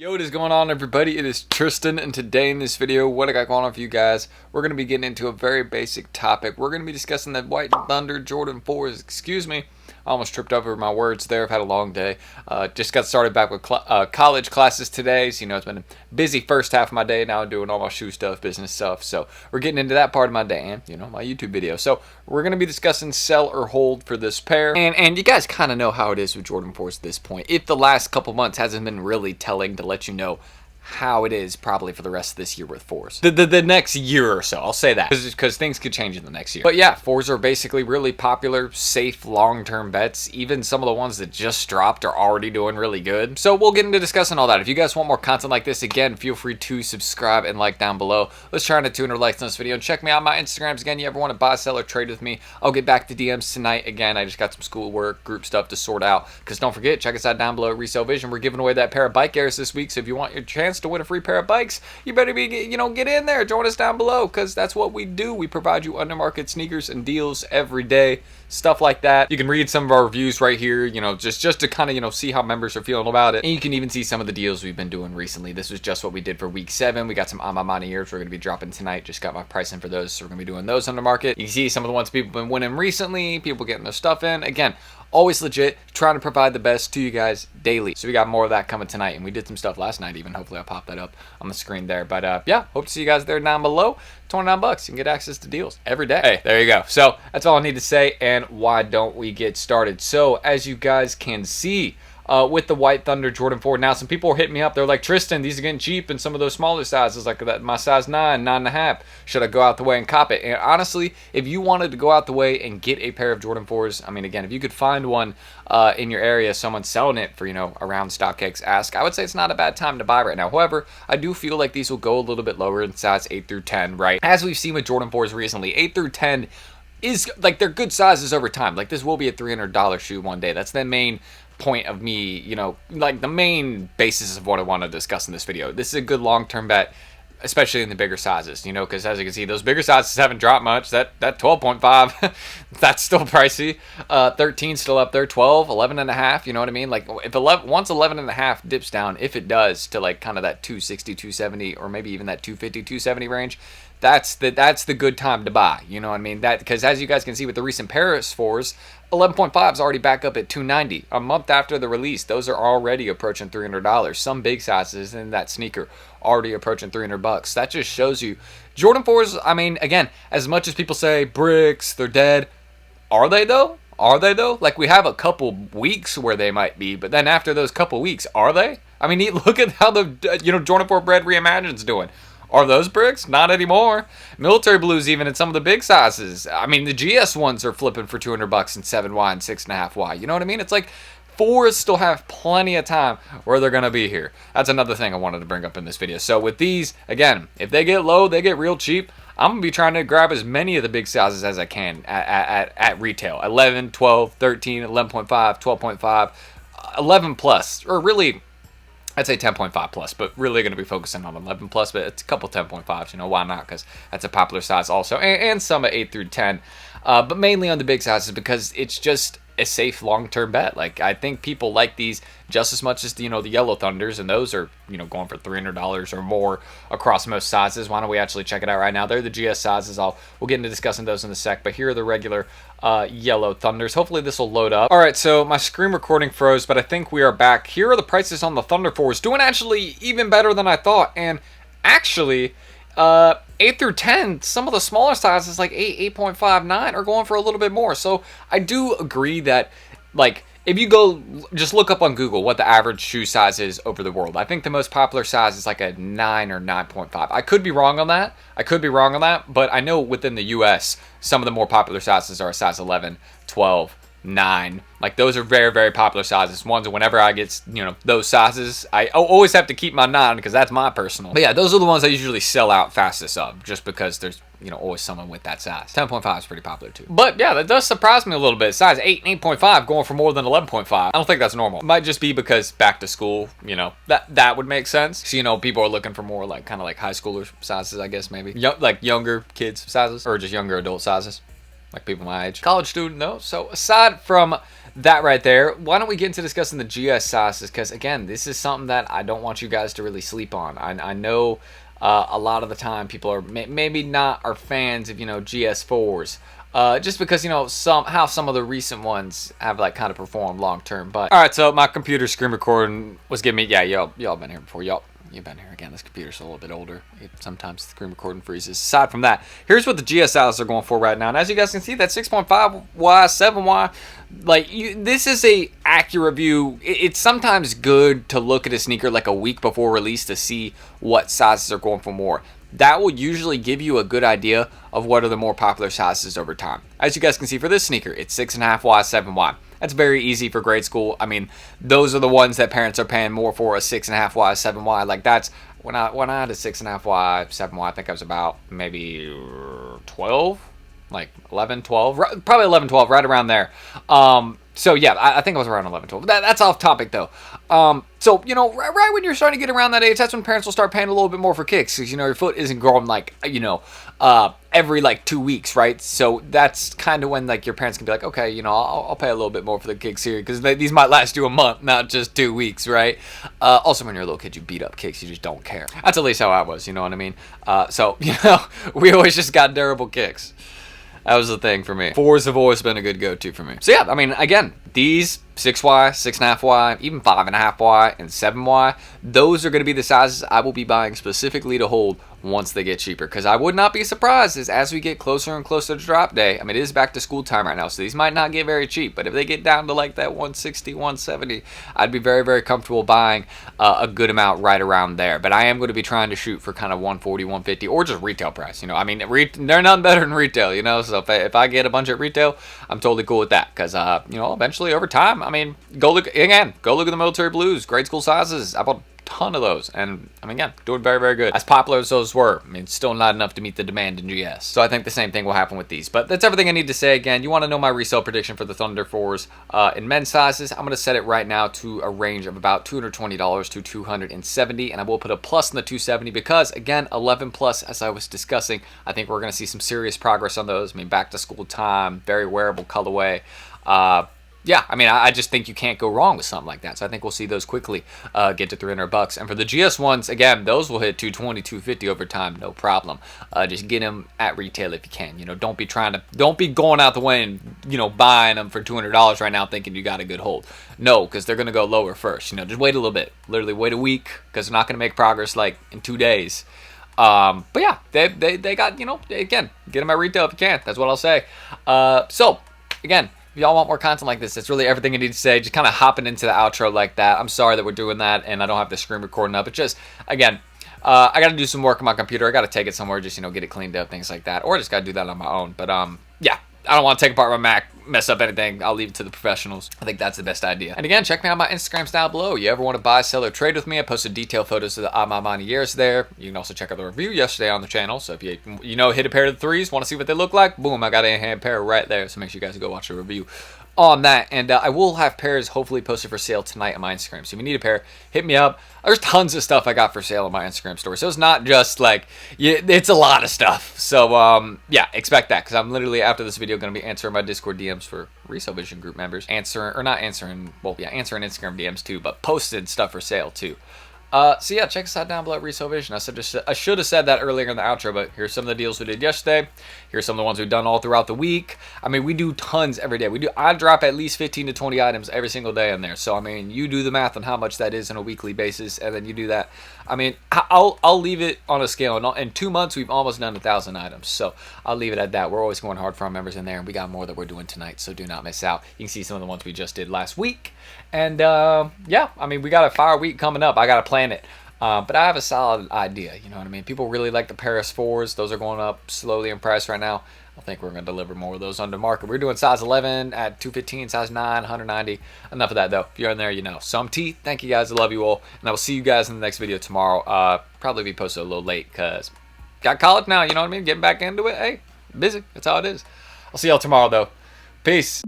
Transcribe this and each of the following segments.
Yo, what is going on, everybody? It is Tristan, and today in this video, what I got going on for you guys, we're going to be getting into a very basic topic. We're going to be discussing the White Thunder Jordan 4s. Excuse me, I almost tripped over my words there. I've had a long day. Just got started back with college classes today, so it's been a busy first half of my day. Now I'm doing all my shoe stuff, business stuff, so we're getting into that part of my day, and my YouTube video. So we're going to be discussing sell or hold for this pair, and you guys kind of know how it is with Jordan 4s at this point. If the last couple months hasn't been really telling to let you know how it is probably for the rest of this year with 4s. The next year or so, I'll say that, because things could change in the next year. But yeah, 4s are basically really popular, safe, long-term bets. Even some of the ones that just dropped are already doing really good. So we'll get into discussing all that. If you guys want more content like this, again, feel free to subscribe and like down below. Let's try to 200 likes on this video. And check me out on my Instagrams. Again, you ever want to buy, sell, or trade with me, I'll get back to DMs tonight. Again, I just got some schoolwork, group stuff to sort out. Because don't forget, check us out down below at Resell Vision. We're giving away that pair of bike airs this week. So if you want your chance to win a free pair of bikes, you better be, get in there, join us down below, because that's what we do. We provide you undermarket sneakers and deals every day, stuff like that. You can read some of our reviews right here, just to kind of, see how members are feeling about it. And you can even see some of the deals we've been doing recently. This was just what we did for week 7. We got some Amamani ears we're going to be dropping tonight. Just got my pricing for those, so we're going to be doing those under market. You can see some of the ones people have been winning recently, people getting their stuff in. Again, always legit, trying to provide the best to you guys daily. So we got more of that coming tonight, and we did some stuff last night even. Hopefully I'll pop that up on the screen there. But yeah, hope to see you guys there down below. $29, you can get access to deals every day. Hey, there you go. So that's all I need to say, and why don't we get started? So as you guys can see, with the White Thunder Jordan 4. Now, some people are hitting me up. They're like, Tristan, these are getting cheap in some of those smaller sizes, like that, my size 9, 9.5. Should I go out the way and cop it? And honestly, if you wanted to go out the way and get a pair of Jordan 4s, again, if you could find one in your area, someone selling it for, around StockX ask, I would say it's not a bad time to buy right now. However, I do feel like these will go a little bit lower in size 8 through 10, right? As we've seen with Jordan 4s recently, 8 through 10 is, like, they're good sizes over time. Like, this will be a $300 shoe one day. That's the main point of me, like the main basis of what I want to discuss in this video. This is a good long-term bet, especially in the bigger sizes, because as you can see, those bigger sizes haven't dropped much. That 12.5, that's still pricey. 13 still up there. 12, 11.5, you know what I mean? Like, if once 11.5 dips down, if it does, to like kind of that 260, 270, or maybe even that 250, 270 range, that's the good time to buy, you know what I mean? That, because as you guys can see with the recent Paris 4s, 11.5 is already back up at $290. A month after the release, those are already approaching $300. Some big sizes in that sneaker already approaching $300. That just shows you Jordan 4s. Again, as much as people say bricks, they're dead, are they though? Are they though? Like, we have a couple weeks where they might be, but then after those couple weeks, are they? Look at how the Jordan 4 Bread Reimagined's doing. Are those bricks? Not anymore. Military blues, even in some of the big sizes. The GS ones are flipping for $200 in 7Y and 6.5Y. You know what I mean? It's like 4s still have plenty of time where they're going to be here. That's another thing I wanted to bring up in this video. So with these, again, if they get low, they get real cheap. I'm going to be trying to grab as many of the big sizes as I can at retail. 11, 12, 13, 11.5, 12.5, 11 plus, or really, I'd say 10.5 plus, but really going to be focusing on 11 plus, but it's a couple 10.5s, why not? Because that's a popular size also, and some at 8 through 10, but mainly on the big sizes because it's just a safe long-term bet. Like, I think people like these just as much as the Yellow Thunders, and those are going for $300 or more across most sizes. Why don't we actually check it out right now? They're the GS sizes. We'll get into discussing those in a sec, but here are the regular Yellow Thunders. Hopefully this will load up. All right, so my screen recording froze, but I think we are back. Here are the prices on the Thunder 4s, doing actually even better than I thought. And actually, 8 through 10, some of the smaller sizes like 8, 8.5, 9 are going for a little bit more. So I do agree that, like, if you go just look up on Google what the average shoe size is over the world, I think the most popular size is like a 9 or 9.5. I could be wrong on that. But I know within the US, some of the more popular sizes are a size 11, 12, 9. Like, those are very, very popular sizes. Ones whenever I get, those sizes, I always have to keep my 9 because that's my personal. But yeah, those are the ones I usually sell out fastest of, just because there's, always someone with that size. 10.5 is pretty popular too. But yeah, that does surprise me a little bit. Size 8 and 8.5 going for more than 11.5. I don't think that's normal. It might just be because back to school, that would make sense. So, people are looking for more like kind of like high schooler sizes, I guess, maybe. Like younger kids sizes, or just younger adult sizes. Like people my age. College student though. So aside from that right there, why don't we get into discussing the GS sizes? Because again, this is something that I don't want you guys to really sleep on. I know a lot of the time people are maybe not are fans of GS4s. Just because some of the recent ones have like kind of performed long term. But all right, so my computer screen recording was giving me y'all been here before. You've been here again. This computer's a little bit older. Sometimes the screen recording freezes. Aside from that, here's what the GSIs are going for right now. And as you guys can see, that 6.5Y, 7Y, this is a accurate view. It's sometimes good to look at a sneaker like a week before release to see what sizes are going for more. That will usually give you a good idea of what are the more popular sizes over time. As you guys can see for this sneaker, it's 6.5Y, 7Y. That's very easy for grade school. I mean, those are the ones that parents are paying more for, a 6.5Y, 7Y. Like that's when I had a 6.5Y, 7Y, I think I was about maybe 12, like 11, 12, probably 11, 12, right around there. So yeah, I think I was around 11, 12. That's off topic though. So right when you're starting to get around that age, that's when parents will start paying a little bit more for kicks, because your foot isn't growing like every like 2 weeks, right? So that's kind of when like your parents can be like, okay, I'll pay a little bit more for the kicks here, because these might last you a month, not just 2 weeks, right? Also, when you're a little kid, you beat up kicks, you just don't care. That's at least how I was, you know what I mean? So we always just got durable kicks. That was the thing for me. Fours have always been a good go-to for me. So yeah, I mean, again, these 6Y, 6.5Y, even 5.5Y, and 7Y, those are going to be the sizes I will be buying specifically to hold once they get cheaper. Because I would not be surprised as we get closer and closer to drop day. I mean, it is back to school time right now, so these might not get very cheap. But if they get down to like that 160, 170, I'd be very, very comfortable buying a good amount right around there. But I am going to be trying to shoot for kind of 140, 150, or just retail price. I mean, they're none better than retail, So if I get a bunch at retail, I'm totally cool with that. Because, eventually over time, I mean, go look at the military blues, grade school sizes. I bought a ton of those, and I mean, again, doing very, very good. As popular as those were, I mean, still not enough to meet the demand in GS. So I think the same thing will happen with these. But that's everything I need to say. Again, you want to know my resale prediction for the Thunder 4s in men's sizes. I'm going to set it right now to a range of about $220 to $270, and I will put a plus in the 270 because, again, 11 plus, as I was discussing, I think we're going to see some serious progress on those. I mean, back to school time, very wearable colorway. Yeah, I mean, I just think you can't go wrong with something like that. So I think we'll see those quickly get to $300. And for the GS ones, again, those will hit 220, 250 over time, no problem. Just get them at retail if you can. Don't be going out the way and buying them for $200 right now, thinking you got a good hold. No, because they're gonna go lower first. Just wait a little bit. Literally wait a week, because they're not gonna make progress like in 2 days. But yeah, they got again, get them at retail if you can. That's what I'll say. So again, if y'all want more content like this, that's really everything I need to say. Just kind of hopping into the outro like that. I'm sorry that we're doing that and I don't have the screen recording up. But just, again, I got to do some work on my computer. I got to take it somewhere, just, get it cleaned up, things like that. Or I just got to do that on my own. But, yeah, I don't want to take apart my Mac, mess up anything. I'll leave it to the professionals. I think that's the best idea. And again, check me out on my Instagrams down below. You ever want to buy, sell, or trade with me? I posted detailed photos of the My Money years there. You can also check out the review yesterday on the channel. So if you hit a pair of the threes, want to see what they look like, boom, I got a in-hand pair right there. So make sure you guys go watch the review on that. And I will have pairs hopefully posted for sale tonight on my Instagram. So if you need a pair, hit me up. There's tons of stuff I got for sale on my Instagram story. So it's not just like, it's a lot of stuff. So yeah, expect that, because I'm literally after this video going to be answering my Discord DMs for Resell Vision group members. Answering Instagram DMs too, but posted stuff for sale too. So yeah, check us out down below at Resell Vision. I should have said that earlier in the outro, but here's some of the deals we did yesterday. Here's some of the ones we've done all throughout the week. I mean, we do tons every day. I drop at least 15 to 20 items every single day in there. So I mean, you do the math on how much that is on a weekly basis, and then you do that. I mean, I'll leave it on a scale. In 2 months, we've almost done 1,000 items. So I'll leave it at that. We're always going hard for our members in there, and we got more that we're doing tonight. So do not miss out. You can see some of the ones we just did last week. And yeah, I mean, we got a fire week coming up. I got to plan it. But I have a solid idea, you know what I mean? People really like the Paris 4s. Those are going up slowly in price right now. I think we're going to deliver more of those under market. We're doing size 11 at $215, size 9, $190. Enough of that, though. If you're in there, you know. So I'm T. Thank you, guys. I love you all. And I will see you guys in the next video tomorrow. Probably be posted a little late because got college now, you know what I mean? Getting back into it. Hey, busy. That's how it is. I'll see y'all tomorrow, though. Peace.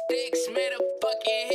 Sticks made a fucking hit.